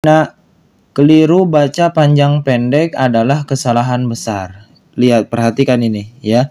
Nah, keliru baca panjang pendek adalah kesalahan besar. Lihat, perhatikan ini ya.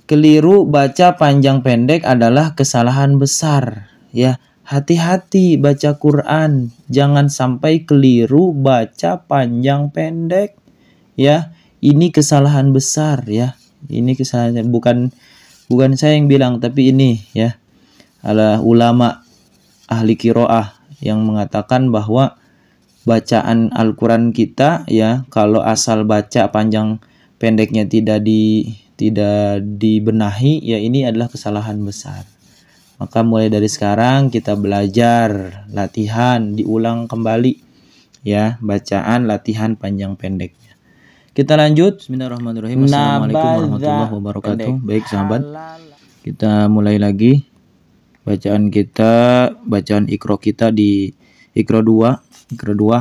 Keliru baca panjang pendek adalah kesalahan besar ya. Hati-hati baca Quran, jangan sampai keliru baca panjang pendek ya. Ini kesalahan besar ya. Ini kesalahan, bukan saya yang bilang, tapi ini ya, adalah ulama ahli qiraah yang mengatakan bahwa bacaan Al-Quran kita ya, kalau asal baca panjang pendeknya tidak dibenahi ya, ini adalah kesalahan besar. Maka mulai dari sekarang kita belajar, latihan, diulang kembali ya, bacaan latihan panjang pendeknya. Kita lanjut. Bismillahirrahmanirrahim. Assalamualaikum warahmatullahi wabarakatuh. Baik sahabat, kita mulai lagi bacaan kita, bacaan Iqra kita di Iqra 2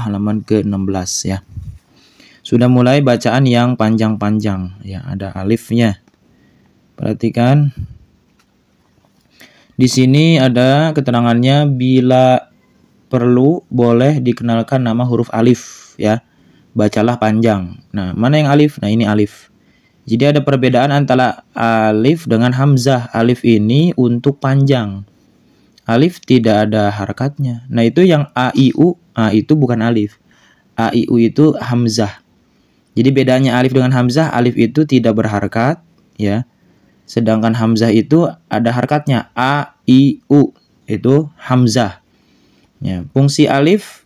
halaman ke-16 ya. Sudah mulai bacaan yang panjang-panjang ya, ada alifnya. Perhatikan. Di sini ada keterangannya, bila perlu boleh dikenalkan nama huruf alif ya. Bacalah panjang. Nah, mana yang alif? Nah, ini alif. Jadi ada perbedaan antara alif dengan hamzah. Alif ini untuk panjang. Alif tidak ada harakatnya. Nah, itu yang a, i, u. A itu bukan alif. A, i, u itu hamzah. Jadi bedanya alif dengan hamzah, alif itu tidak berharakat ya. Sedangkan hamzah itu ada harakatnya. A, i, u itu hamzah. Ya, fungsi alif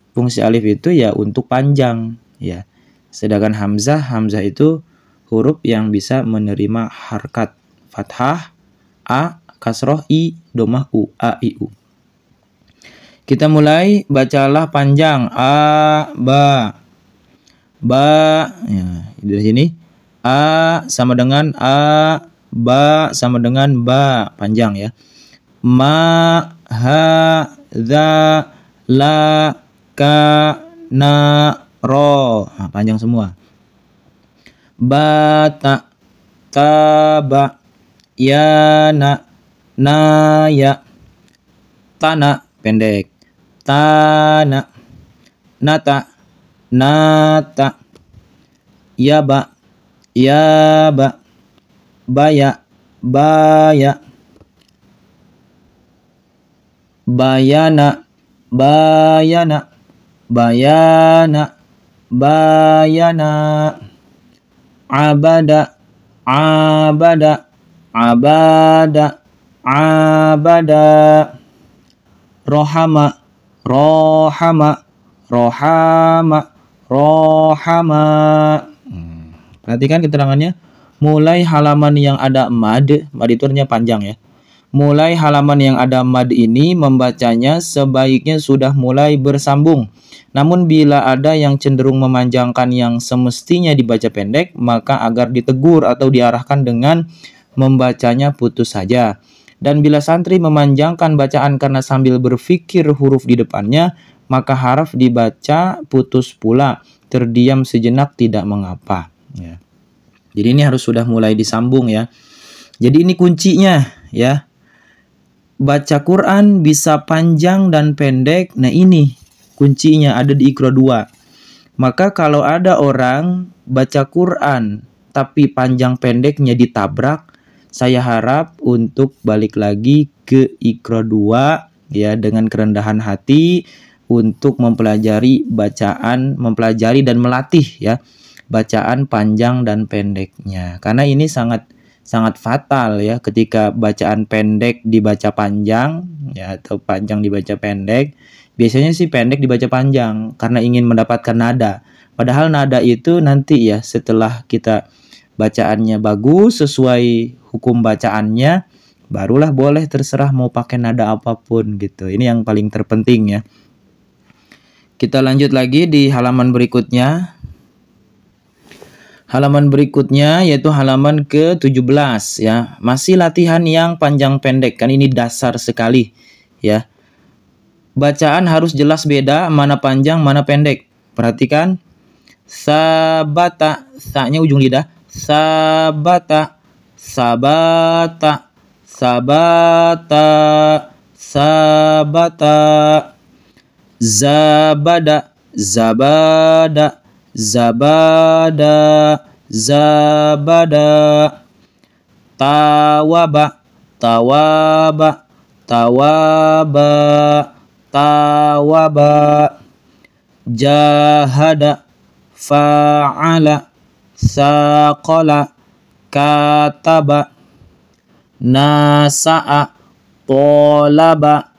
itu ya untuk panjang ya. Sedangkan hamzah itu huruf yang bisa menerima harakat. Fathah, a, kasroh, i, domah, u. A, i, u. Kita mulai, bacalah panjang. A, ba. Ba, ya, dari sini. A sama dengan a, ba sama dengan ba, panjang ya. Ma, ha, za, la, ka, na, ro. Nah, panjang semua. Bata, taba, yana, naya. Tana, pendek. Tana, nata, nata. Yaba, yaba. Baya, baya. Bayana, bayana. Bayana, bayana. Abada, abada. Abada, abada. Rohama, rohama. Rohama, rohama. Perhatikan keterangannya. Mulai halaman yang ada mad itu artinya panjang ya. Mulai halaman yang ada mad ini membacanya sebaiknya sudah mulai bersambung. Namun bila ada yang cenderung memanjangkan yang semestinya dibaca pendek, maka agar ditegur atau diarahkan dengan membacanya putus saja. Dan bila santri memanjangkan bacaan karena sambil berpikir huruf di depannya, maka haraf dibaca putus pula. Terdiam sejenak tidak mengapa ya. Jadi ini harus sudah mulai disambung ya. Jadi ini kuncinya ya. Baca Quran bisa panjang dan pendek. Nah, ini kuncinya ada di Iqra 2. Maka kalau ada orang baca Quran tapi panjang pendeknya ditabrak, saya harap untuk balik lagi ke Iqra 2 ya, dengan kerendahan hati untuk mempelajari bacaan, mempelajari dan melatih ya bacaan panjang dan pendeknya. Karena ini sangat fatal ya, ketika bacaan pendek dibaca panjang ya, atau panjang dibaca pendek. Biasanya sih pendek dibaca panjang karena ingin mendapatkan nada. Padahal nada itu nanti ya, setelah kita bacaannya bagus sesuai hukum bacaannya, barulah boleh, terserah mau pakai nada apapun gitu. Ini yang paling terpenting ya. Kita lanjut lagi di halaman berikutnya. Halaman berikutnya yaitu halaman ke-17 ya. Masih latihan yang panjang pendek, kan ini dasar sekali ya. Bacaan harus jelas beda mana panjang mana pendek. Perhatikan. Sabata, sa-nya ujung lidah. Sabata, sabata, sabata, sabata. Zabada, zabada, zabada, zabada, tawaba, tawaba, tawaba, tawaba, jahada, fa'ala, saqala, kataba, nasa'a, tolaba,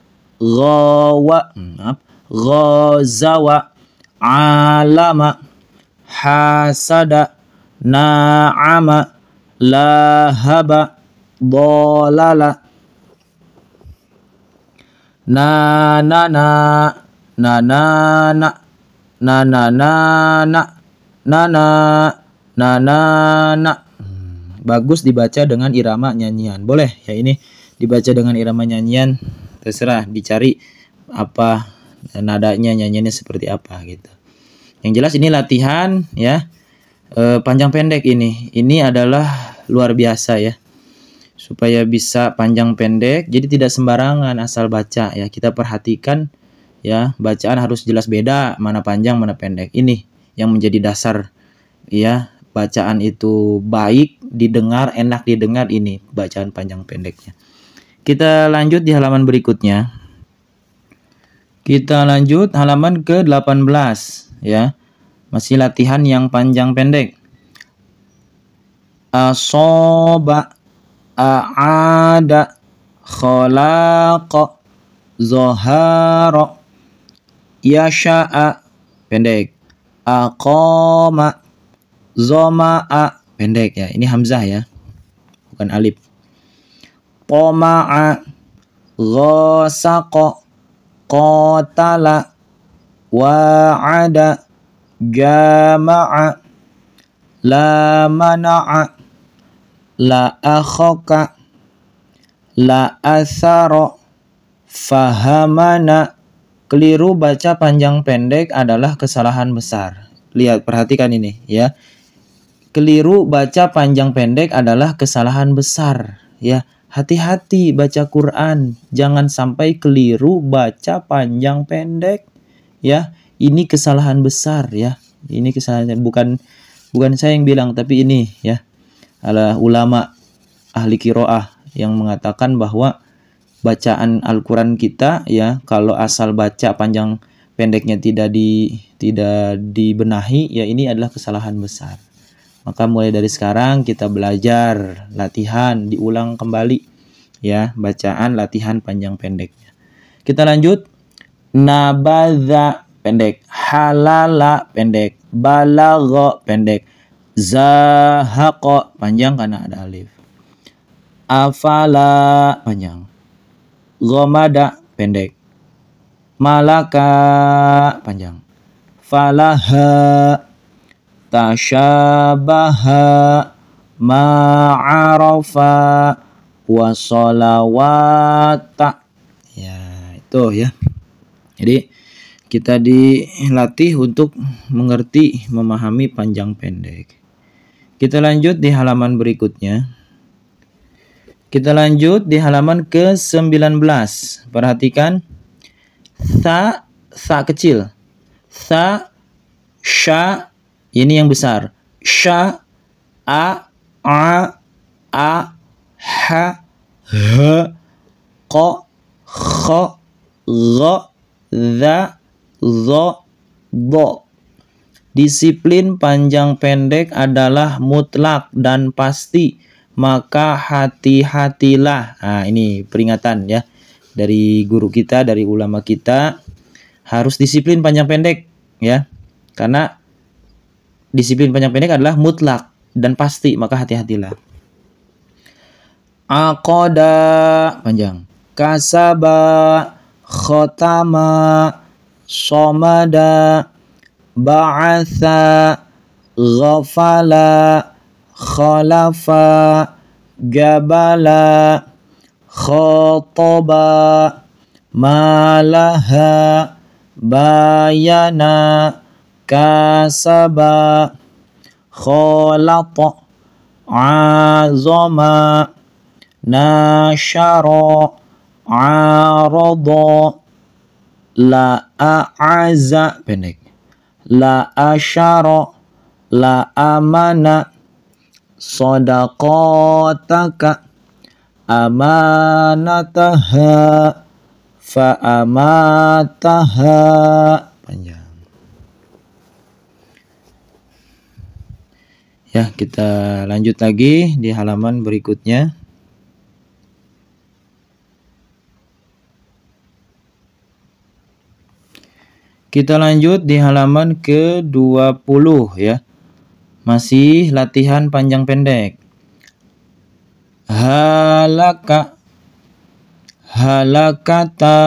ghazawa, alama, hasada, na'ama, lahaba, dolala, nanana, nanana, nanana, nana, nanana. Bagus dibaca dengan irama nyanyian. Boleh ya, ini dibaca dengan irama nyanyian, terserah dicari apa nadanya, nyanyiannya seperti apa gitu. Yang jelas ini latihan ya, panjang pendek ini. Ini adalah luar biasa ya. Supaya bisa panjang pendek, jadi tidak sembarangan asal baca ya. Kita perhatikan ya, bacaan harus jelas beda mana panjang mana pendek. Ini yang menjadi dasar ya, bacaan itu baik didengar, enak didengar, ini bacaan panjang pendeknya. Kita lanjut di halaman berikutnya. Kita lanjut halaman ke-18 ya. Masih latihan yang panjang pendek. Asoba, a'ada, khalaqa, zohara, yasha'a, pendek, aqama, zoma'a, pendek ya. Ini hamzah ya, bukan alif. Toma'a, ghasaqa, qatala, wa'ada, jama'a, la mana'a, la akhaka, la athara, fahamana. Keliru baca panjang pendek adalah kesalahan besar. Lihat, perhatikan ini ya. Keliru baca panjang pendek adalah kesalahan besar ya. Hati-hati baca Quran, jangan sampai keliru baca panjang pendek ya. Ini kesalahan besar ya. Ini kesalahan, bukan saya yang bilang, tapi ini ya, adalah ulama ahli qiraah yang mengatakan bahwa bacaan Al-Quran kita ya, kalau asal baca panjang pendeknya tidak dibenahi ya, ini adalah kesalahan besar. Maka mulai dari sekarang kita belajar, latihan, diulang kembali ya, bacaan latihan panjang pendeknya. Kita lanjut. Nabadha pendek, halala pendek, balagha pendek, zahaqa panjang karena ada alif, afala panjang, ghamada pendek, malaka panjang, falaha, tashabaha, ma'arafa, wasolawata ya, itu ya. Jadi kita dilatih untuk mengerti, memahami panjang pendek. Kita lanjut di halaman berikutnya. Kita lanjut di halaman ke-19. Perhatikan. Sa kecil. Sa, sya, ini yang besar. Sya, a, ha, qa, kha, gha, za, zo, do. Disiplin panjang pendek adalah mutlak dan pasti, maka hati-hatilah. Nah, ini peringatan ya dari guru kita, dari ulama kita, harus disiplin panjang pendek ya. Karena disiplin panjang pendek adalah mutlak dan pasti, maka hati-hatilah. Aqada panjang, kasaba, khotama, somada, ba'atha, ghafala, khalafa, jabala, khotoba, malaha, bayana, kasaba, kholata, azama, nashara, arada, la a'aza pendek, la asyara, la amana, sadaqataka, amanataha, fa amataha. Panjang. Ya, kita lanjut lagi di halaman berikutnya. Kita lanjut di halaman ke-20 ya. Masih latihan panjang pendek. Halaka, halakata,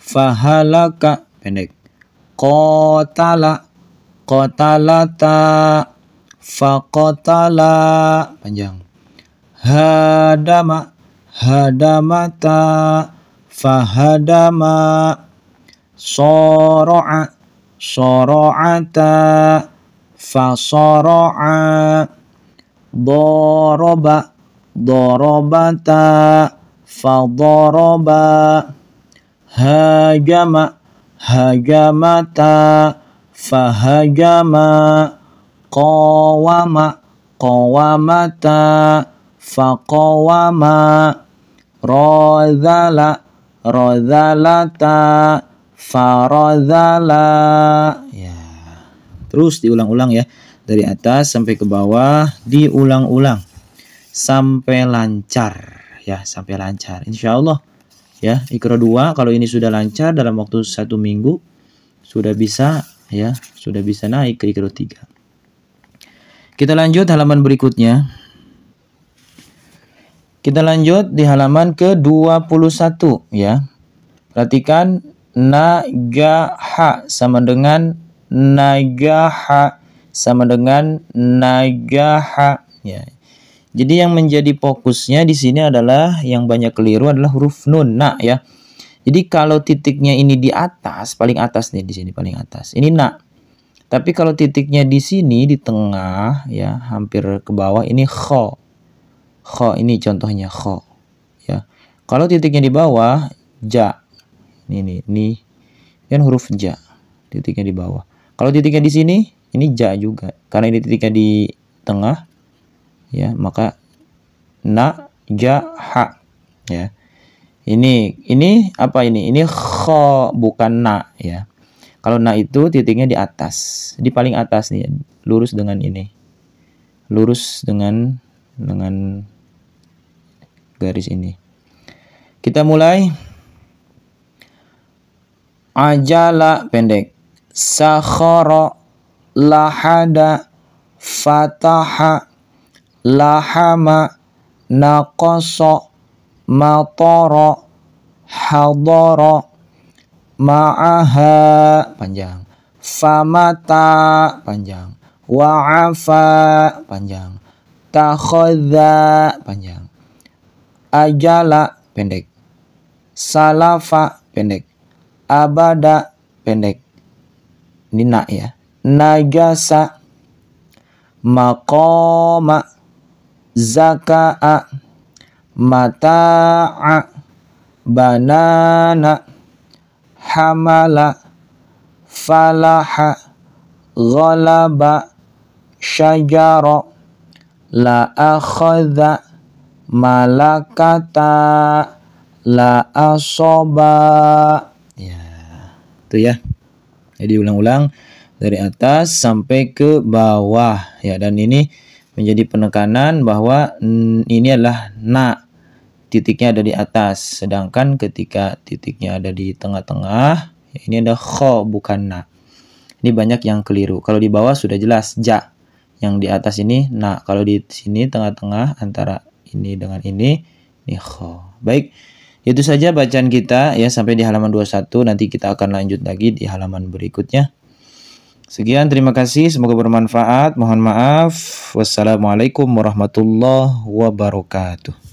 fahalaka, pendek. Qatala, qatalata, faqatala, panjang. Hadama, hadamata, fahadama, soro'a, soro'ata, fasoro'a, doroba, dorobata, fadoroba, hajama, hajamata, fahajama, qawama, qawamata, faqawama, rozala, rozalata, farazala. Ya. Terus diulang-ulang ya. Dari atas sampai ke bawah diulang-ulang sampai lancar ya, sampai lancar. Insyaallah ya. Iqra 2 kalau ini sudah lancar dalam waktu 1 minggu sudah bisa ya, sudah bisa naik ke Iqra 3. Kita lanjut halaman berikutnya. Kita lanjut di halaman ke-21 ya. Perhatikan najaha sama dengan najaha sama dengan najaha ya. Jadi yang menjadi fokusnya di sini adalah yang banyak keliru adalah huruf nun na ya. Jadi kalau titiknya ini di atas, paling atas nih di sini paling atas. Ini na. Tapi kalau titiknya di sini di tengah ya, hampir ke bawah ini kho. Kho ini contohnya kho ya. Kalau titiknya di bawah ja. Ini kan huruf ja. Titiknya di bawah. Kalau titiknya di sini ini ja juga. Karena ini titiknya di tengah ya, maka na ja ha ya. Ini apa ini? Ini kho bukan na ya. Kalau na itu titiknya di atas. Di paling atas nih, lurus dengan ini. Lurus dengan garis ini. Kita mulai. Ajala pendek. Sakhara, lahada, fataha, lahama, naqasa, matara, hadara, ma'aha, panjang. Famata, panjang. Wa'afa, panjang. Takhadha, panjang. Ajala, pendek. Salafa, pendek. Abada, pendek. Ini na ya. Najasa, maqama, zaka'a, mata'a, banana, hamala, falaha, ghalaba, syajara, la akhadha, malakata, la asoba. Ya, itu ya. Jadi ulang-ulang dari atas sampai ke bawah ya, dan ini menjadi penekanan bahwa ini adalah na, titiknya ada di atas, sedangkan ketika titiknya ada di tengah-tengah ini ada kho bukan na. Ini banyak yang keliru. Kalau di bawah sudah jelas ja, yang di atas ini na, kalau di sini tengah-tengah antara ini dengan ini kho. Baik, itu saja bacaan kita ya sampai di halaman 21. Nanti kita akan lanjut lagi di halaman berikutnya. Sekian, terima kasih, semoga bermanfaat. Mohon maaf. Wassalamualaikum warahmatullahi wabarakatuh.